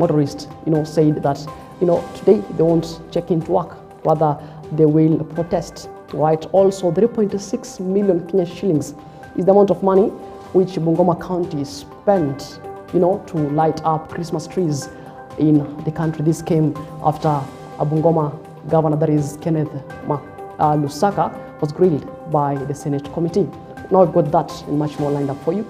motorists, said that, today they won't check into work. Rather, they will protest. Right? Also, 3.6 million Kenya shillings is the amount of money which Bungoma County spent, to light up Christmas trees in the country. This came after a Bungoma governor, that is Kenneth Lusaka, was grilled by the Senate committee. Now we've got that and much more lined up for you.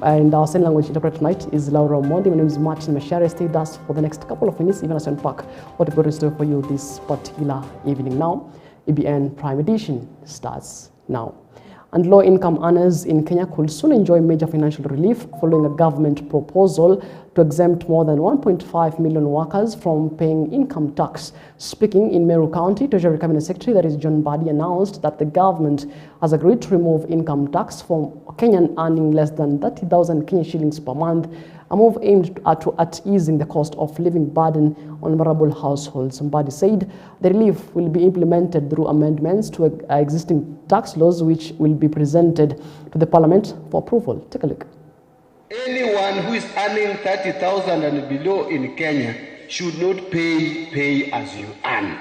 And our sign language interpreter tonight is Laura Mondi. My name is Macharia. Stay with us for the next couple of minutes, even as we unpack what we've got in store for you this particular evening. Now, EBN Prime Edition starts now. And low-income earners in Kenya could soon enjoy major financial relief following a government proposal to exempt more than 1.5 million workers from paying income tax. Speaking in Meru County, Treasury Cabinet Secretary, that is John Badi, announced that the government has agreed to remove income tax from Kenyan earning less than 30,000 Kenyan shillings per month, a move aimed at easing the cost of living burden on vulnerable households. Badi said the relief will be implemented through amendments to existing tax laws, which will be presented to the Parliament for approval. Take a look. Anyone who is earning 30,000 and below in Kenya should not pay as you earn.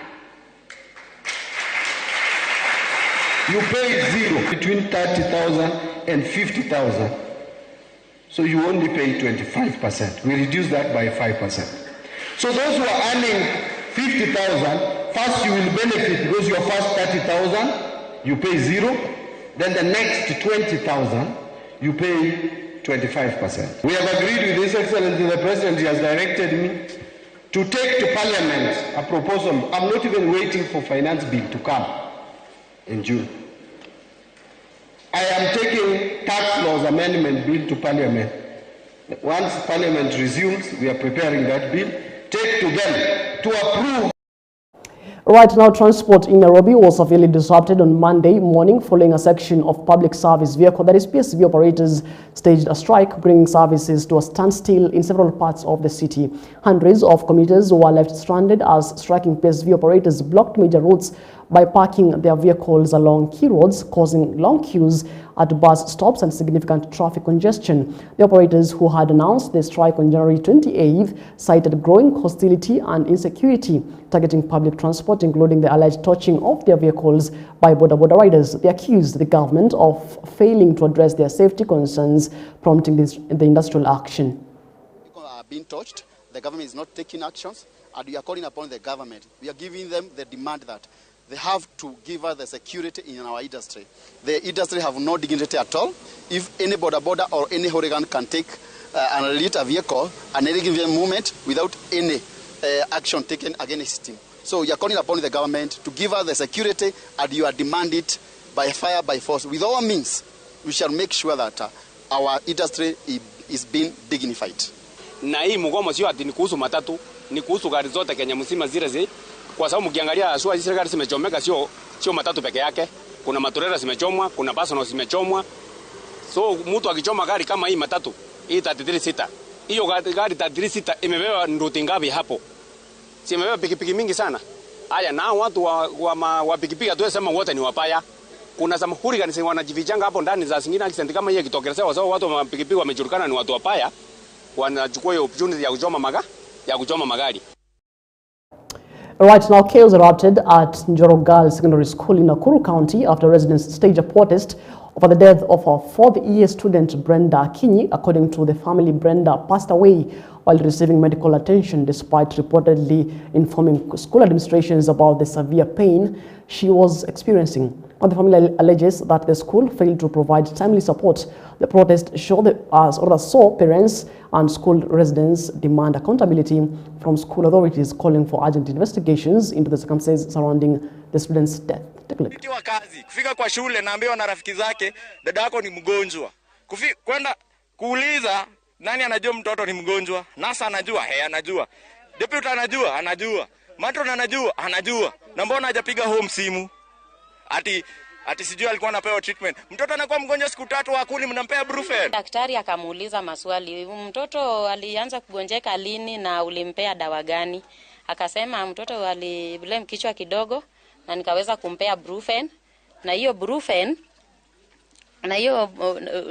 You pay zero between 30,000 and 50,000. So you only pay 25%. We reduce that by 5%. So those who are earning 50,000, first you will benefit because your first 30,000, you pay zero. Then the next 20,000, you pay 25%. We have agreed with His Excellency the President. He has directed me to take to Parliament a proposal. I'm not even waiting for finance bill to come in June. I am taking tax laws amendment bill to Parliament. Once Parliament resumes, we are preparing that bill. Take to them to approve. Right now, transport in Nairobi was severely disrupted on Monday morning following a section of public service vehicle, that is PSV operators, staged a strike, bringing services to a standstill in several parts of the city. Hundreds of commuters were left stranded as striking PSV operators blocked major routes by parking their vehicles along key roads, causing long queues at bus stops and significant traffic congestion. The operators, who had announced the strike on January 28th, cited growing hostility and insecurity targeting public transport, including the alleged touching of their vehicles by border riders. They accused the government of failing to address their safety concerns, prompting the industrial action. People are being touched. The government is not taking actions, and we are calling upon the government. We are giving them the demand that they have to give us the security in our industry. The industry have no dignity at all. If any border or any hooligan can take and lead a vehicle at any given moment without any action taken against him. So we are calling upon the government to give us the security, and you are demanded by fire, by force. With all means, we shall make sure that our industry is being dignified. Na hii mgomo sio ati ni kuhusu matatu, ni kuhusu gari zote Kenya mzima zile. Kwa sababu mkiangalia asua serikali zimechomeka, sio matatu peke yake. Kuna matorera zimechomwa, kuna personal zimechomwa. So mtu akichoma gari kama hii matatu, hii 33 hiyo gari 33 imebeba nduthi ngapi hapo? Si imebeba pikipiki mingi sana. Haya, na watu wa pikipiki tuwesema wote ni wapaya. Kuna some hooligans wanajifichanga hapo ndani, za zingine accident kama hiyo kitokea, kwa sababu watu wa pikipiki wamejulikana ni watu wapaya, wanachukua hiyo opportunity ya kuchoma magari. Right now, chaos erupted at Njoro Girls Secondary School in Nakuru County after residents staged a protest over the death of a fourth-year student, Brenda Akinyi. According to the family, Brenda passed away while receiving medical attention, despite reportedly informing school administrations about the severe pain she was experiencing. The family alleges that the school failed to provide timely support. The protest saw parents and school residents demand accountability from school authorities, calling for urgent investigations into the circumstances surrounding the student's death. Take a look. Kufika kwa shule naambiwa na rafiki zake dada yako ni mgonjwa. Kwenda kuuliza nani anajua mtoto ni mgonjwa? Nasa anajua, anajua. Deputy anajua. Matron anajua. Na mbona hajapiga home simu? Ati sijui alikuwa anapewa treatment. Mtoto anakuwa mgonjwa siku 3 hakuni mnampea brufen. Daktari akamuuliza maswali. Mtoto alianza kugonjeka lini na ulimpea dawa gani? Akasema mtoto aliblame kichwa kidogo na nikaweza kumpea brufen. Na hiyo brufen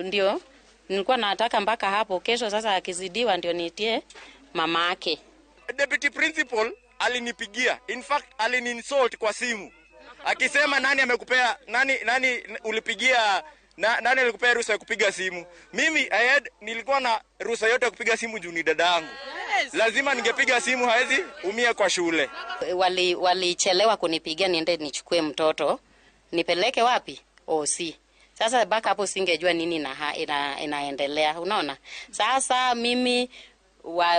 ndio nilikuwa nataka mpaka hapo kesho sasa akizidiwa ndio niitie mama yake. deputy principal alinipigia. In fact, aliniinsult kwa simu. Akisema nani amekupea, nani ulipigia, nani alikupea ruhusa ya kupiga simu. Mimi nilikuwa na ruhusa yote ya kupiga simu juu ni dadangu. Lazima ningepiga simu, haezi umia kwa shule. Walichelewa kunipigia niende nichukue mtoto. Nipeleke wapi? OC. Sasa baka hapo singejua nini inaendelea. Unaona? Sasa mimi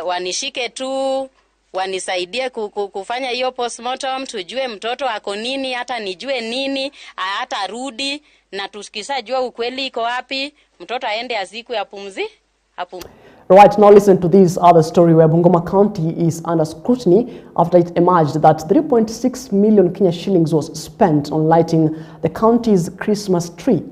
wanishike tu, wanisaidie kufanya hiyo postmortem, tujue mtoto ako nini, hata nijue nini, hata rudi, na tukisajua ukweli iko wapi, mtoto aende azikwe apumzi. Right, now listen to this other story where Bungoma County is under scrutiny after it emerged that 3.6 million Kenya shillings was spent on lighting the county's Christmas tree.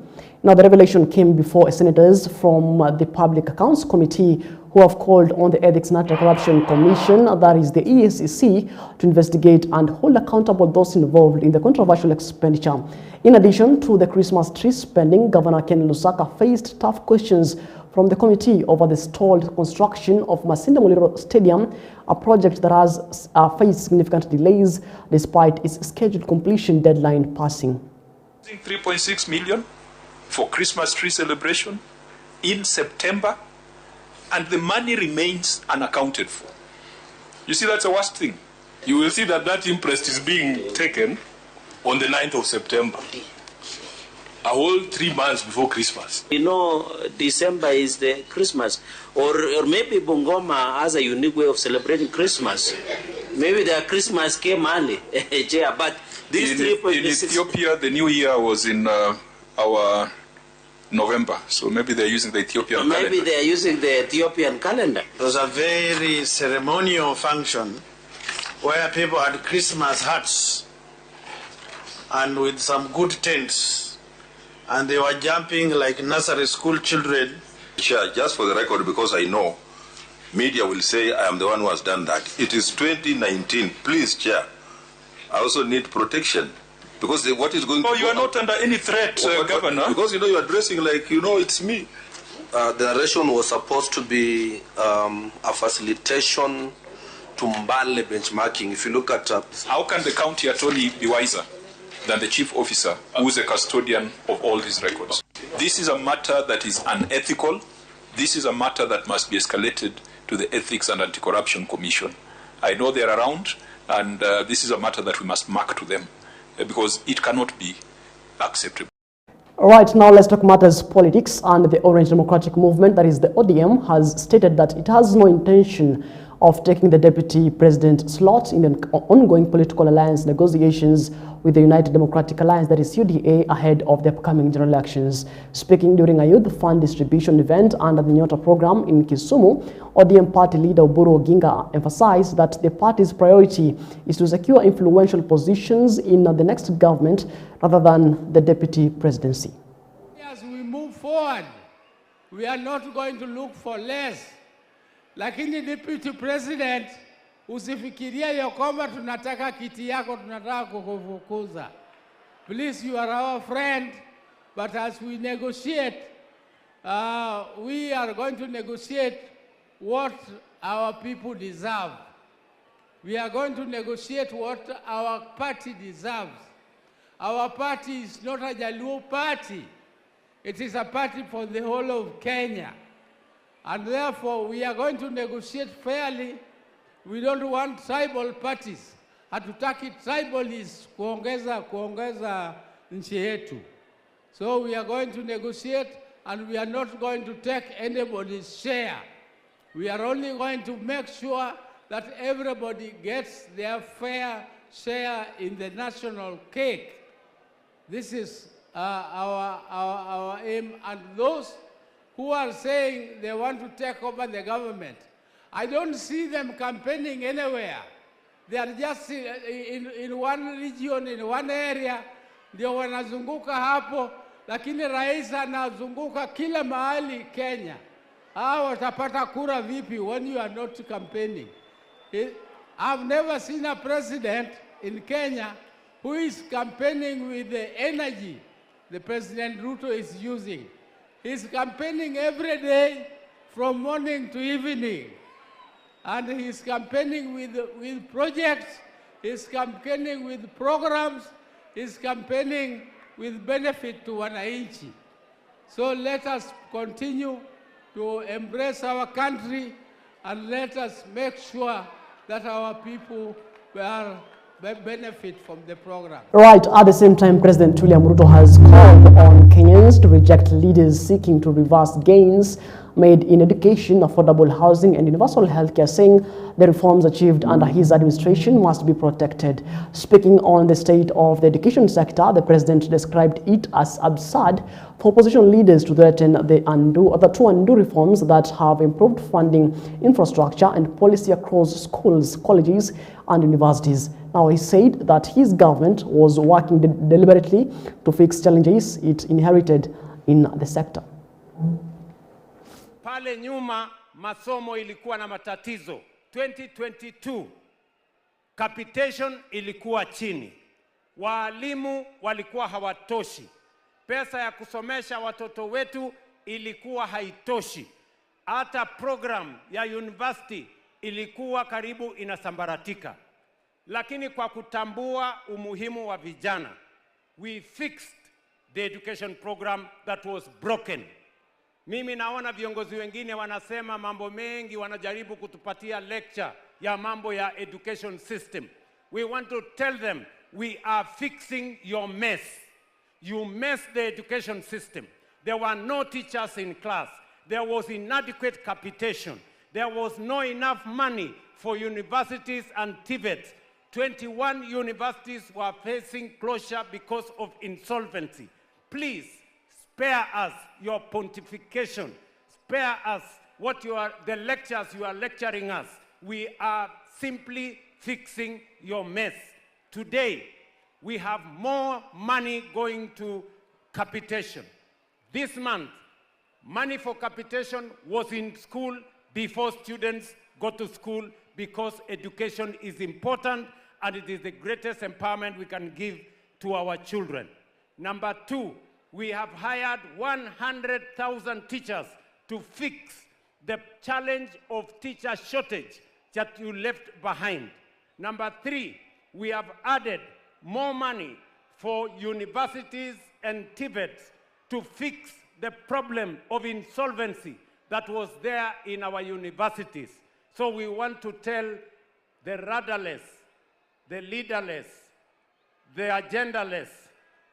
Now, the revelation came before senators from the Public Accounts Committee who have called on the Ethics and Anti-Corruption Commission, that is the EACC, to investigate and hold accountable those involved in the controversial expenditure. In addition to the Christmas tree spending, Governor Ken Lusaka faced tough questions from the committee over the stalled construction of Masinde Muliro Stadium, a project that has faced significant delays despite its scheduled completion deadline passing. 3.6 million for Christmas tree celebration in September, and the money remains unaccounted for. You see, that's the worst thing. You will see that that interest is being taken on the 9th of September, a whole 3 months before Christmas. You know, December is the Christmas, or maybe Bungoma has a unique way of celebrating Christmas. Maybe their Christmas came early, but this in Ethiopia, the New Year was in our November, so maybe they're using the Ethiopian calendar. Maybe they're using the Ethiopian calendar. It was a very ceremonial function where people had Christmas hats and with some good tents, and they were jumping like nursery school children. Chair, just for the record, because I know media will say I am the one who has done that. It is 2019. Please, Chair, I also need protection. Because what is going to... Oh, you are not under any threat, Governor. Because, you know, you are dressing like, you know, it's me. The narration was supposed to be a facilitation to Mbale benchmarking. If you look at... How can the county attorney be wiser than the chief officer, who is a custodian of all these records? This is a matter that is unethical. This is a matter that must be escalated to the Ethics and Anti-Corruption Commission. I know they're around, and this is a matter that we must mark to them, because it cannot be acceptable. All right, now let's talk matters politics. And the Orange Democratic Movement, that is the ODM, has stated that it has no intention of taking the deputy president slot in the ongoing political alliance negotiations with the United Democratic Alliance, that is UDA, ahead of the upcoming general elections. Speaking during a youth fund distribution event under the Nyota program in Kisumu, ODM party leader Oburu emphasized that the party's priority is to secure influential positions in the next government rather than the deputy presidency. As we move forward, we are not going to look for less. Lakini deputy president, usifikiria ya kwamba tunataka kiti yako, tunataka kukufukuza. Please, you are our friend, but as we negotiate, we are going to negotiate what our people deserve. We are going to negotiate what our party deserves. Our party is not a Jaluo party. It is a party for the whole of Kenya. And therefore, we are going to negotiate fairly. We don't want tribal parties. Hatutaki tribalists kuongeza nchi yetu. So we are going to negotiate, and we are not going to take anybody's share. We are only going to make sure that everybody gets their fair share in the national cake. This is our aim. And those who are saying they want to take over the government, I don't see them campaigning anywhere. They are just in one region, in one area, ndio wanazunguka hapo, lakini rais anazunguka kila mahali Kenya. Hao watapata kura vipi when you are not campaigning? I've never seen a president in Kenya who is campaigning with the energy the President Ruto is using. He's campaigning every day from morning to evening. and he's campaigning with projects, he's campaigning with programs, he's campaigning with benefit to wananchi. So let us continue to embrace our country and let us make sure that our people will benefit from the program. Right, at the same time, President William Ruto has called on Kenyans to reject leaders seeking to reverse gains made in education, affordable housing and universal healthcare, saying the reforms achieved under his administration must be protected. Speaking on the state of the education sector, the president described it as absurd for opposition leaders to threaten to undo reforms that have improved funding, infrastructure and policy across schools, colleges and universities. Now, he said that his government was working deliberately to fix challenges it inherited in the sector. Pale nyuma masomo ilikuwa na matatizo. 2022 capitation ilikuwa chini. Walimu walikuwa hawatoshi. Pesa ya kusomesha watoto wetu ilikuwa haitoshi. Hata program ya university ilikuwa karibu inasambaratika. Lakini kwa kutambua umuhimu wa vijana, we fixed the education program that was broken. Mimi naona viongozi wengine wanasema mambo mengi, wanajaribu kutupatia lecture ya mambo ya education system. We want to tell them, we are fixing your mess. You messed the education system. There were no teachers in class. There was inadequate capitation. There was no enough money for universities and TVETs. 21 universities were facing closure because of insolvency. Please, spare us your pontification. Spare us the lectures you are lecturing us. We are simply fixing your mess. Today, we have more money going to capitation. This month, money for capitation was in school before students go to school, because education is important and it is the greatest empowerment we can give to our children. Number two, we have hired 100,000 teachers to fix the challenge of teacher shortage that you left behind. Number three, we have added more money for universities and TVETs to fix the problem of insolvency that was there in our universities. So we want to tell the rudderless, the leaderless, the agendaless,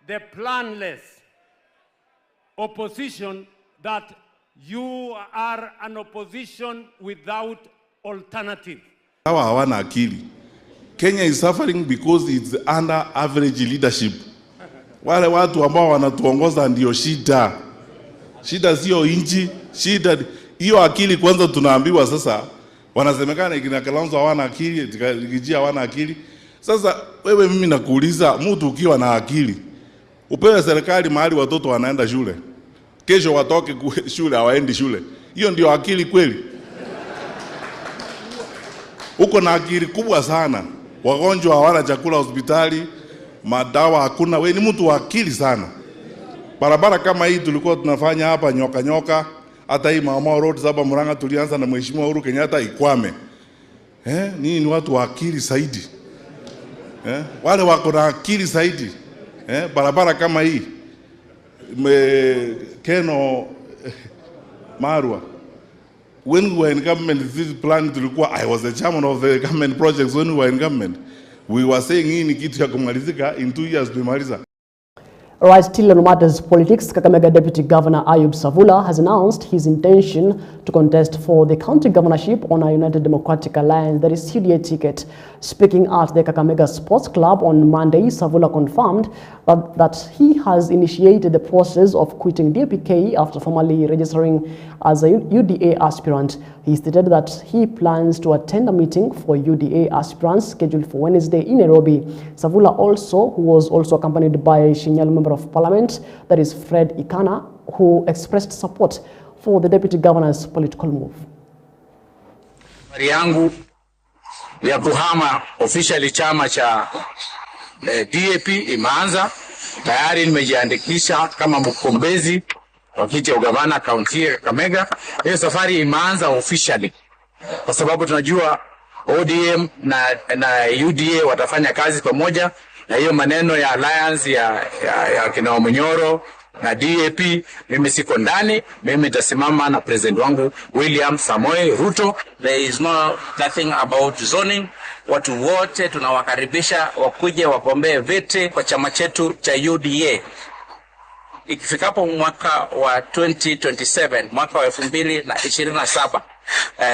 the planless opposition that you are an opposition without alternative. Hawa hawana akili. Kenya is suffering because it's under average leadership. Wale watu ambao wanatuongoza ndio shida. Shida sio inchi, shida hiyo akili kwanza tunaambiwa sasa. Wanasemekana ikina Kalonzo hawana akili, Gijia hawana akili. Sasa wewe mimi nakuuliza, mtu ukiwa na akili, upewe serikali mahali watoto wanaenda shule. Kesho watoke shule hawaendi shule. Hiyo ndio akili kweli? Uko na akili kubwa sana. Wagonjwa hawana chakula hospitali, madawa hakuna. Wewe ni mtu wa akili sana. Barabara kama hii tulikuwa tunafanya hapa nyoka. Hata hii Mama Road hapa Murang'a tulianza na Mheshimiwa Uhuru Kenyatta ikwame. Nini ni watu wa akili zaidi. Wale wako na akili zaidi. Barabara kama hii Keno Marwa. When we were in government, this plan tulikuwa, I was the chairman of the government projects when we were in government. We were saying hii ni kitu ya kumalizika in 2 years tumaliza. Right, still on matters politics, Kakamega Deputy Governor Ayub Savula has announced his intention to contest for the county governorship on a United Democratic Alliance, that is UDA ticket. Speaking at the Kakamega Sports Club on Monday, Savula confirmed that he has initiated the process of quitting DPK after formally registering as a UDA aspirant. He stated that he plans to attend a meeting for UDA aspirants scheduled for Wednesday in Nairobi. Savula who was also accompanied by Shinyal Member of Parliament, that is Fred Ikana, who expressed support for the Deputy Governor's political move. Safari yangu ya kuhama officially chama cha DAP imeanza. Tayari nimejiandikisha kama mgombezi wa kiti cha ugavana kaunti ya Kakamega. Hiyo safari imeanza officially. kwa sababu tunajua ODM na UDA watafanya kazi pamoja, na hiyo maneno ya alliance ya kina Munyoro na DAP, mimi siko ndani. Mimi nitasimama na president wangu William Samoei Ruto. There is nothing about zoning. Watu wote tunawakaribisha wakuje wagombee viti kwa chama chetu cha UDA. Ikifikapo mwaka wa 2027, mwaka wa 2027,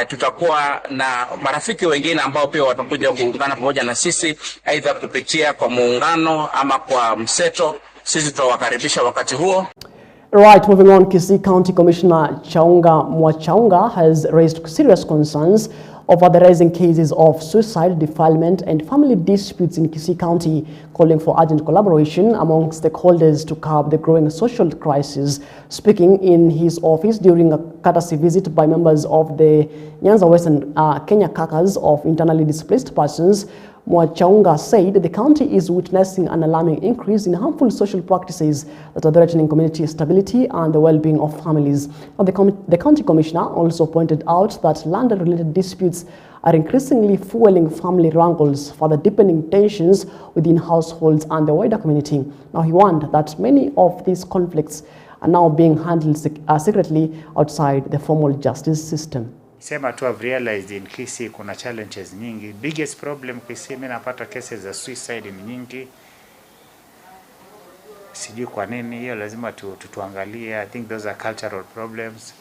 tutakuwa na marafiki wengine ambao pia watakuja kuungana pamoja na sisi, aidha kupitia kwa muungano ama kwa mseto. Sisi tutawakaribisha wakati huo. Right, moving on, Kisii County Commissioner Macharia has raised serious concerns over the rising cases of suicide, defilement and family disputes in Kisii County, calling for urgent collaboration among stakeholders to curb the growing social crisis. Speaking in his office during a courtesy visit by members of the Nyanza Western Kenya Caucus of Internally Displaced Persons, Macharia said the county is witnessing an alarming increase in harmful social practices that are threatening community stability and the well-being of families. Now, the county commissioner also pointed out that land-related disputes are increasingly fueling family wrangles, further deepening tensions within households and the wider community. Now, he warned that many of these conflicts are now being handled secretly outside the formal justice system. Sema tu I've realized in Kisii kuna challenges nyingi. Biggest problem Kisii, mimi napata cases za suicide ni nyingi. Sijui kwa nini, hiyo lazima tuangalie. I think those are cultural problems.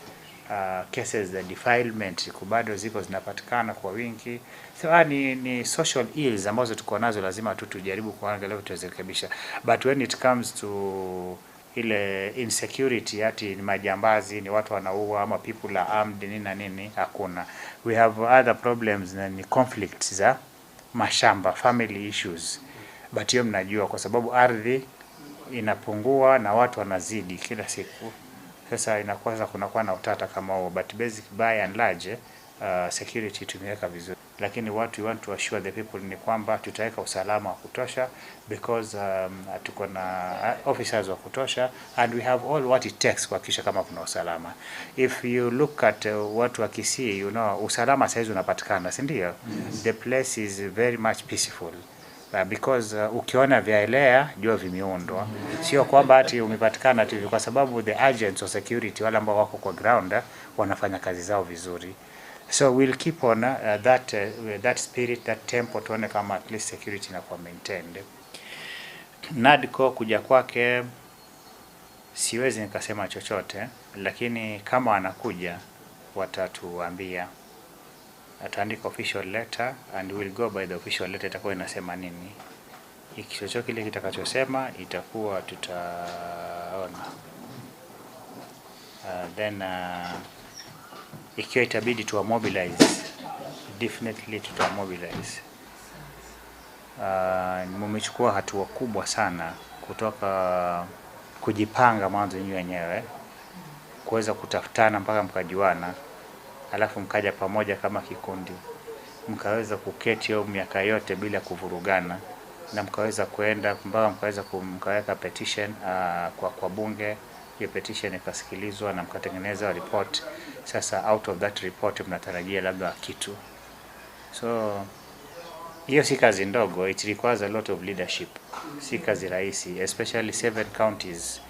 Cases za defilement bado ziko zinapatikana kwa wingi. So ni social ills ambazo tuko nazo, lazima tujaribu kuangalia tuzirekebisha. But when it comes to ile insecurity, ati ni majambazi, ni watu wanaua ama people are armed nini na nini, hakuna. We have other problems, na ni conflicts za mashamba, family issues. But hiyo mnajua kwa sababu ardhi inapungua na watu wanazidi kila siku. Sasa inakuwa kunakuwa na utata kama huo, but basic by and large security tumeweka vizuri. Lakini what we want to assure the people ni kwamba tutaweka usalama wa kutosha, because tuko na officers wa kutosha, and we have all what it takes kuhakikisha kama kuna usalama. If you look at watu wa Kisii, you know, usalama saizi unapatikana, si ndio? The place is very much peaceful. Because ukiona vyaelea jua vimeundwa, sio kwamba ati umepatikana tu, kwa sababu the agents of security wale ambao wako kwa ground wanafanya kazi zao vizuri. So we'll keep on that spirit, that tempo, tuone kama at least security inakuwa maintained. NADCO kuja kwake siwezi nikasema chochote, lakini kama anakuja watatuambia. Ataandika official letter and we'll go by the official letter, itakuwa inasema nini. Ikichochote kile kitakachosema itakuwa tutaona. Then ikiwa itabidi tuwa mobilize, definitely tuta mobilize. Mmechukua hatua kubwa sana kutoka kujipanga mwanzo nyinyi wenyewe, kuweza kutafutana mpaka mkajuana, alafu mkaja pamoja kama kikundi, mkaweza kuketi hiyo miaka yote bila kuvurugana, na mkaweza kuenda mpaka mkaweza mkaweka petition kwa bunge. Hiyo petition ikasikilizwa na mkatengeneza report. Sasa out of that report mnatarajia labda kitu. So hiyo si kazi ndogo, it requires a lot of leadership. Si kazi rahisi, especially 7 counties.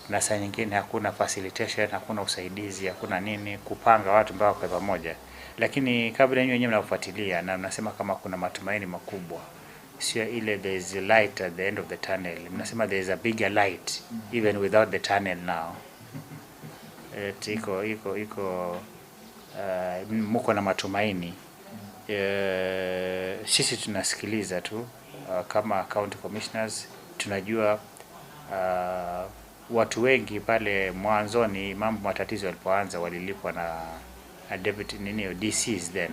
Na saa nyingine hakuna facilitation, hakuna usaidizi, hakuna nini kupanga watu mpaka kwa pamoja. Lakini kabla nyinyi wenyewe mnafuatilia na mnasema kama kuna matumaini makubwa. Sio ile there is a light at the end of the tunnel. Mnasema there is a bigger light even without the tunnel now. Iko mko na matumaini. Sisi tunasikiliza tu kama county commissioners, tunajua watu wengi pale mwanzoni mambo matatizo yalipoanza walilipwa na deputy DCs then.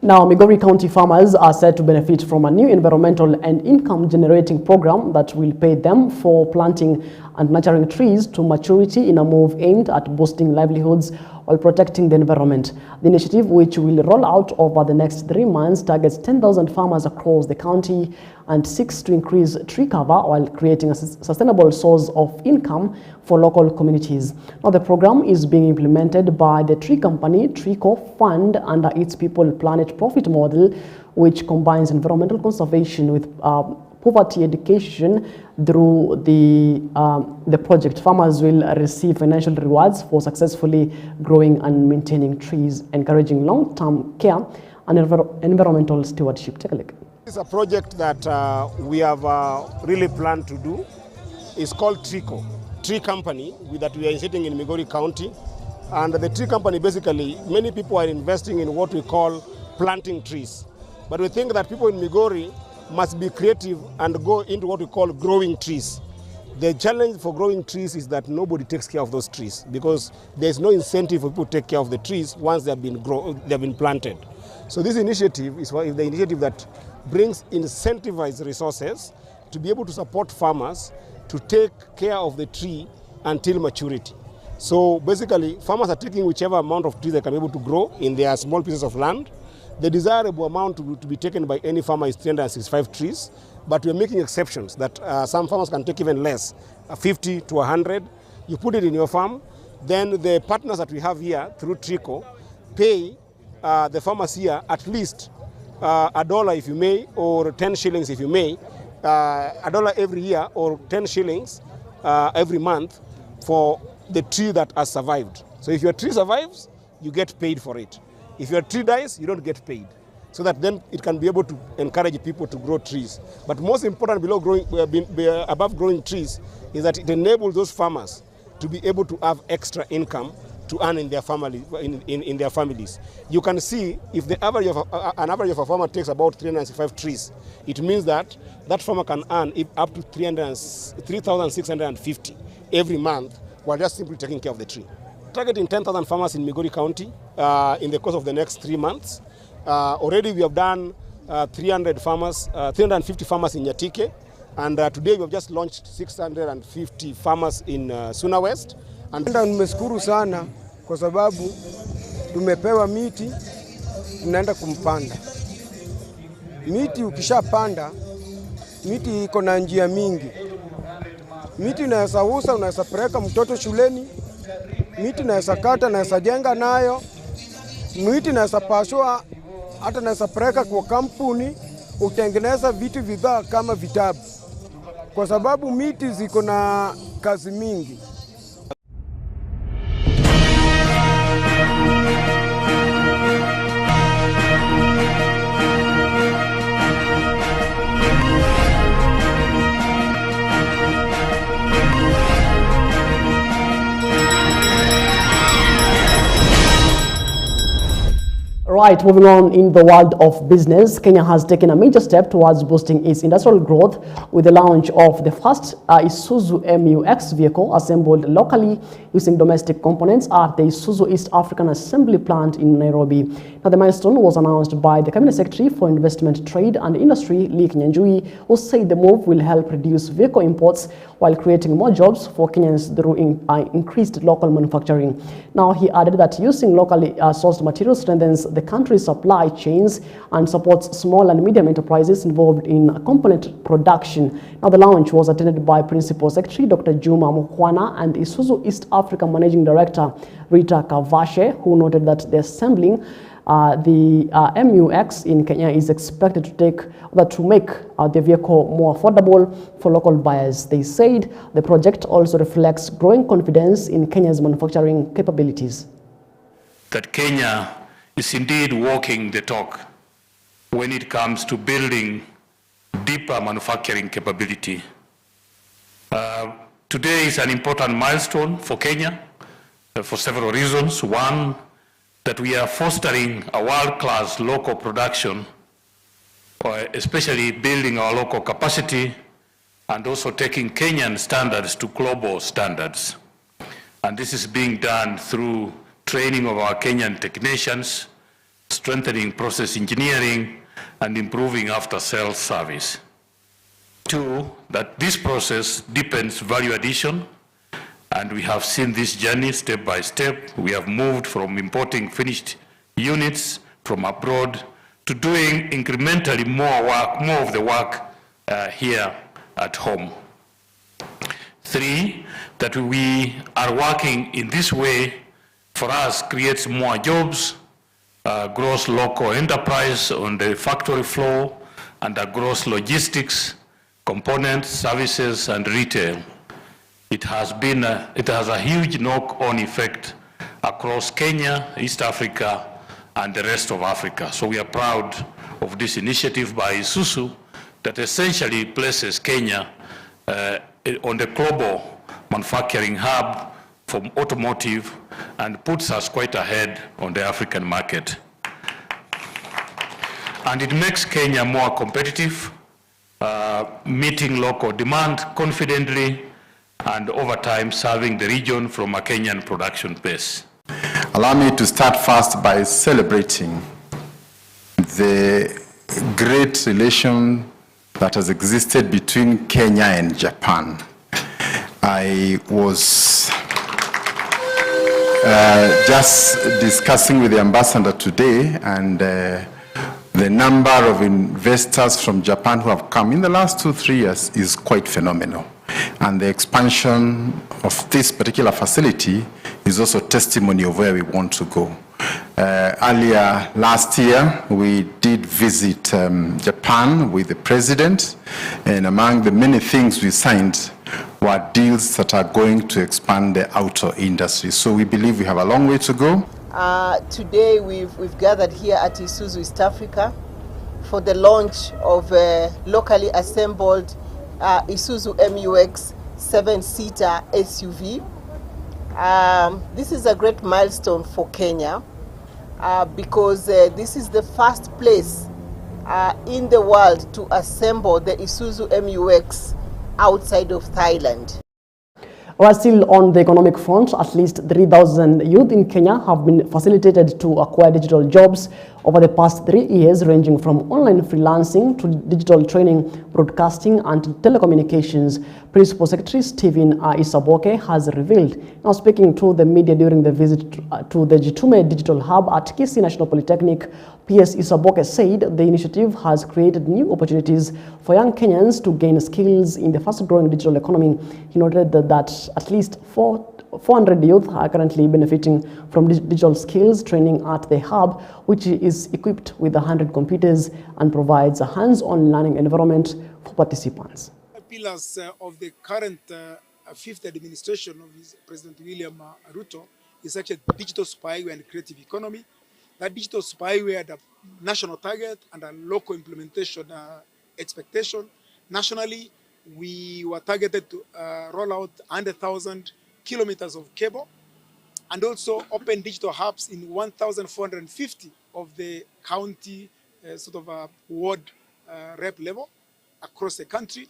Now, Migori County farmers are said to benefit from a new environmental and income-generating program that will pay them for planting and nurturing trees to maturity in a move aimed at boosting livelihoods while protecting the environment. The initiative, which will roll out over the next 3 months, targets 10,000 farmers across the county and seeks to increase tree cover while creating a sustainable source of income for local communities. Now, the program is being implemented by the tree company Trico Fund under its People Planet Profit model, which combines environmental conservation with poverty education. Through the project, farmers will receive financial rewards for successfully growing and maintaining trees, encouraging long-term care and environmental stewardship. Take a look. It's a project that we have really planned to do. It's called Trico, tree company that we are sitting in Migori County. And the tree company, basically, many people are investing in what we call planting trees. But we think that people in Migori must be creative and go into what we call growing trees. The challenge for growing trees is that nobody takes care of those trees because there's no incentive for people to take care of the trees once they have been planted. So this initiative is the initiative that brings incentivized resources to be able to support farmers to take care of the tree until maturity. So basically, farmers are taking whichever amount of trees they can be able to grow in their small pieces of land. The desirable amount to be taken by any farmer is 365 trees, but we're making exceptions that some farmers can take even less, 50 to 100. You put it in your farm, then the partners that we have here through Trico pay the farmers here at least $1 if you may, or 10 shillings if you may, $1 every year or 10 shillings every month for the tree that has survived. So if your tree survives, you get paid for it. If your tree dies, you don't get paid. So that then it can be able to encourage people to grow trees. But most important above growing trees is that it enables those farmers to be able to have extra income to earn in their family, in their families. You can see if the average of an average of a farmer takes about 365 trees, it means that that farmer can earn up to 3,650 every month while just simply taking care of the tree. Targeting 10,000 farmers in Migori County in the course of the next 3 months. Already we have done 350 farmers in Nyatike, and today we have just launched 650 farmers in Suna West. Nimeshukuru sana kwa sababu tumepewa miti, tunaenda kumpanda. Miti ukishapanda, miti iko na njia mingi. Miti unaweza uza, unaweza peleka mtoto shuleni. Miti naweza kata, naweza jenga nayo. Miti naweza pashwa, hata naweza peleka kwa kampuni utengeneza vitu bidhaa kama vitabu. Kwa sababu miti ziko na kazi mingi. Right, moving on in the world of business, Kenya has taken a major step towards boosting its industrial growth with the launch of the first Isuzu MUX vehicle assembled locally using domestic components at the Isuzu East African Assembly Plant in Nairobi. Now, the milestone was announced by the Cabinet Secretary for Investment, Trade and Industry, Lee Kinyanjui, who said the move will help reduce vehicle imports while creating more jobs for Kenyans through increased local manufacturing. Now, he added that using locally sourced materials strengthens the country's supply chains and supports small and medium enterprises involved in component production. Now, the launch was attended by Principal Secretary Dr. Juma Mukwana and Isuzu East Africa Managing Director Rita Kavashe, who noted that the assembling the MUX in Kenya is expected to make the vehicle more affordable for local buyers. They said the project also reflects growing confidence in Kenya's manufacturing capabilities. That Kenya is indeed walking the talk when it comes to building deeper manufacturing capability. Today is an important milestone for Kenya for several reasons. One, that we are fostering a world-class local production, especially building our local capacity and also taking Kenyan standards to global standards. And this is being done through training of our Kenyan technicians, strengthening process engineering, and improving after-sales service. Two, that this process deepens value addition And we have seen this journey step by step. We have moved from importing finished units from abroad to doing incrementally more of the work here at home. 3, that we are working in this way for us creates more jobs, gross local enterprise on the factory floor, and gross logistics, components, services, and retail. It has a huge knock-on effect across Kenya, East Africa, and the rest of Africa. So we are proud of this initiative by Isuzu that essentially places Kenya on the global manufacturing hub from automotive and puts us quite ahead on the African market. And it makes Kenya more competitive, meeting local demand confidently, and over time serving the region from a Kenyan production base. Allow me to start first by celebrating the great relation that has existed between Kenya and Japan. I was just discussing with the ambassador today, and the number of investors from Japan who have come in the last 2-3 years is quite phenomenal. And the expansion of this particular facility is also testimony of where we want to go. Earlier last year, we did visit Japan with the president, and among the many things we signed were deals that are going to expand the auto industry. So we believe we have a long way to go. Today we've gathered here at Isuzu East Africa for the launch of a locally assembled Isuzu MUX 7-seater SUV. This is a great milestone for Kenya because this is the first place in the world to assemble the Isuzu MUX outside of Thailand. While still on the economic front, at least 3,000 youth in Kenya have been facilitated to acquire digital jobs over the past 3 years, ranging from online freelancing to digital training, broadcasting, and telecommunications. Principal Secretary Stephen Isaboke has revealed. Now speaking to the media during the visit to the Jitume Digital Hub at Kisii National Polytechnic, PS Isaboke said the initiative has created new opportunities for young Kenyans to gain skills in the fast-growing digital economy. He noted that at least 400 youth are currently benefiting from digital skills training at the hub, which is equipped with 100 computers and provides a hands-on learning environment for participants. Pillars of the current fifth administration of President William Ruto is actually digital superhighway and creative economy. That digital superhighway had a national target and a local implementation expectation. Nationally, we were targeted to roll out 100,000 kilometers of cable and also open digital hubs in 1,450 of the county ward rep level across the country.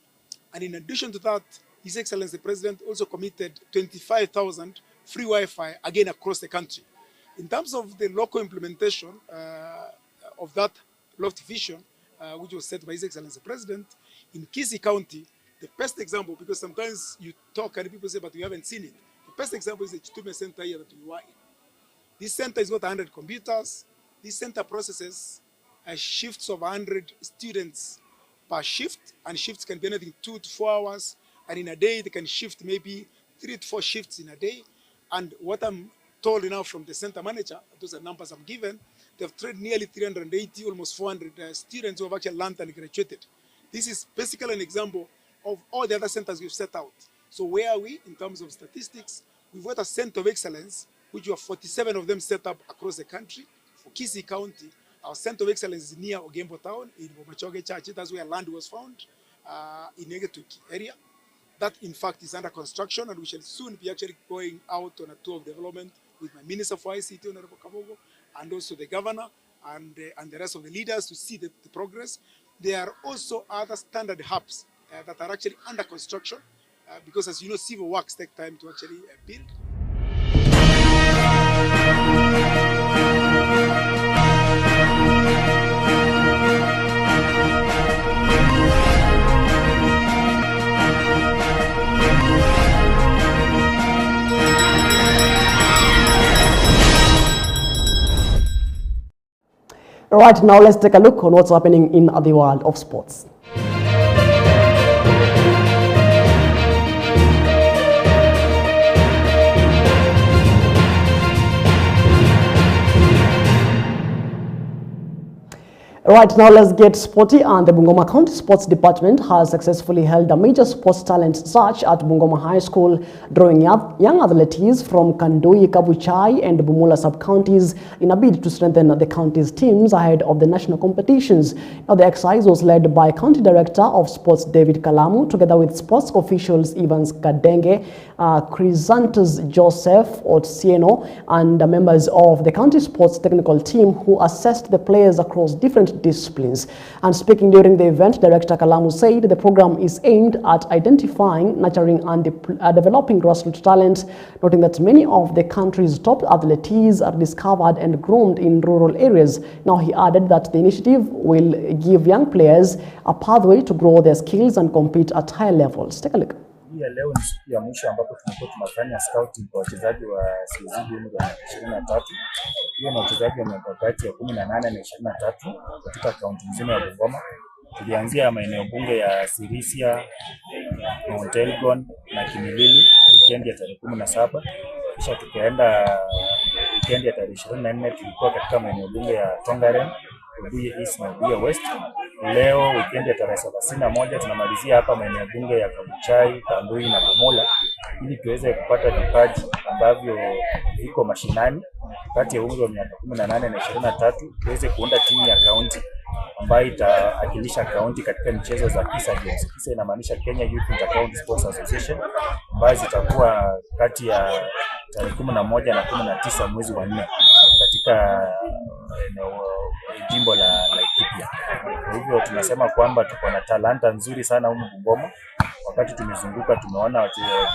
And in addition to that, His Excellency the President also committed 25,000 free Wi-Fi again across the country. In terms of the local implementation of that lofty vision, which was set by His Excellency the President, in Kisii County, the best example, because sometimes you talk and people say, but we haven't seen it. The best example is the Jitume Center here that we were in. This center is got 100 computers. This center processes shifts of 100 students per shift, and shifts can be anything 2 to 4 hours, and in a day they can shift maybe 3 to 4 shifts in a day. And what I'm told now from the center manager, those are numbers I'm given, they've trained nearly 380, almost 400 students who have actually learned and graduated. This is basically an example of all the other centers we've set out. So where are we in terms of statistics? We've got a center of excellence, which we have 47 of them set up across the country. For Kisii County, our center of excellence is near Ogembo town in Macharia Church. That's where land was found in Egetuki area. That in fact is under construction, and we shall soon be actually going out on a tour of development with my Minister for ICT, Honorable Kabogo, and also the governor and the rest of the leaders to see the progress. There are also other standard hubs that are actually under construction because, as you know, civil works take time to actually build. Right now, let's take a look on what's happening in the world of sports. Right now, let's get sporty, and the Bungoma County Sports Department has successfully held a major sports talent search at Bungoma High School, drawing young athletes from Kandoi, Kabuchai and Bumula sub-counties in a bid to strengthen the county's teams ahead of the national competitions. Now, the exercise was led by County Director of Sports David Kalamu, together with sports officials Evans Kadenge, Chrysanthus Joseph Otsieno, and members of the county sports technical team who assessed the players across different disciplines. And speaking during the event, Director Kalamu said the program is aimed at identifying, nurturing and developing grassroots talent, noting that many of the country's top athletes are discovered and groomed in rural areas. Now, he added that the initiative will give young players a pathway to grow their skills and compete at higher levels. Take a look. Leo ni siku ya mwisho ambapo tunakuwa tunafanya scouting kwa wachezaji wa CSD umri wa 23. Hiyo na wachezaji wa miaka kati ya 18 na 23 katika kaunti nzima ya Bungoma. Tulianzia maeneo bunge ya Sirisia, Mount Elgon na Kimilili weekend ya tarehe 17. Kisha tukaenda weekend ya tarehe 24 tulikuwa katika maeneo bunge ya Tongaren, Obuye East na Obuye West. Leo weekend ya tarehe 31 tunamalizia hapa maeneo bunge ya Kabuchai, Kandoi na Bumula ili tuweze kupata vipaji ambavyo viko mashinani kati ya umri wa miaka 18 na 23, tuweze kuunda timu ya kaunti ambayo itaakilisha kaunti katika michezo za KISA Games. KISA inamaanisha Kenya Youth Inter-County Sports Association, ambayo zitakuwa kati ya tarehe 11 na 19 mwezi wa 4 katika jimbo la Laikipia. Kwa hivyo tunasema kwamba tuko na talanta nzuri sana humu Bungoma. Wakati tumezunguka tumeona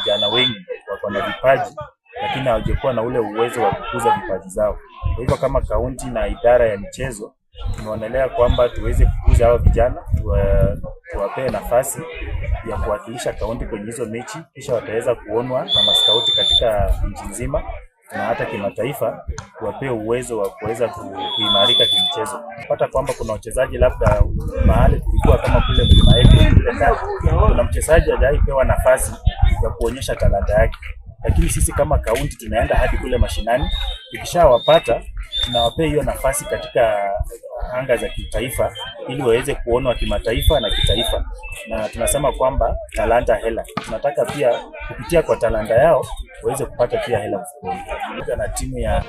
vijana wengi wako na vipaji lakini hawajakuwa na ule uwezo wa kukuza vipaji zao. Kwa hivyo kama kaunti na idara ya michezo tunaonelea kwamba tuweze kukuza hao vijana, tuwapee nafasi ya kuwakilisha kaunti kwenye hizo mechi, kisha wataweza kuonwa na maskauti katika nchi nzima na hata kimataifa, tuwapee uwezo wa kuweza kuimarika kimchezo. Napata kwamba kuna wachezaji labda mahali tulikuwa kama kule Mlima kule ndani, kuna mchezaji hajapewa nafasi ya kuonyesha talanta yake, lakini sisi kama kaunti tunaenda hadi kule mashinani, tukishawapata tunawapea hiyo nafasi katika anga za kitaifa ili waweze kuonwa kimataifa na kitaifa. Na tunasema kwamba talanta hela, tunataka pia kupitia kwa talanta yao waweze kupata pia hela mfukoni. Na timu ya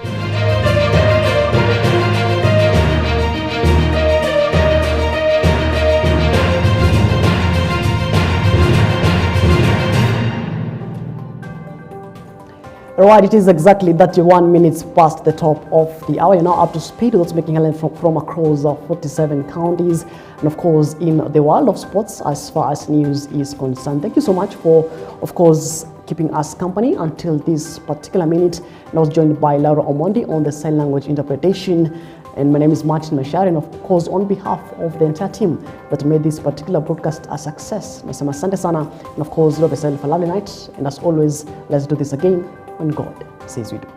Right, it is exactly 31 minutes past the top of the hour. You're now up to speed with what's making headlines from across 47 counties and, of course, in the world of sports as far as news is concerned. Thank you so much for, of course, keeping us company until this particular minute. And I was joined by Laura Omondi on the sign language interpretation. And my name is Macharia, and of course, on behalf of the entire team that made this particular broadcast a success, nasema asante sana, and of course, love yourself a lovely night. And as always, let's do this again when God says we do.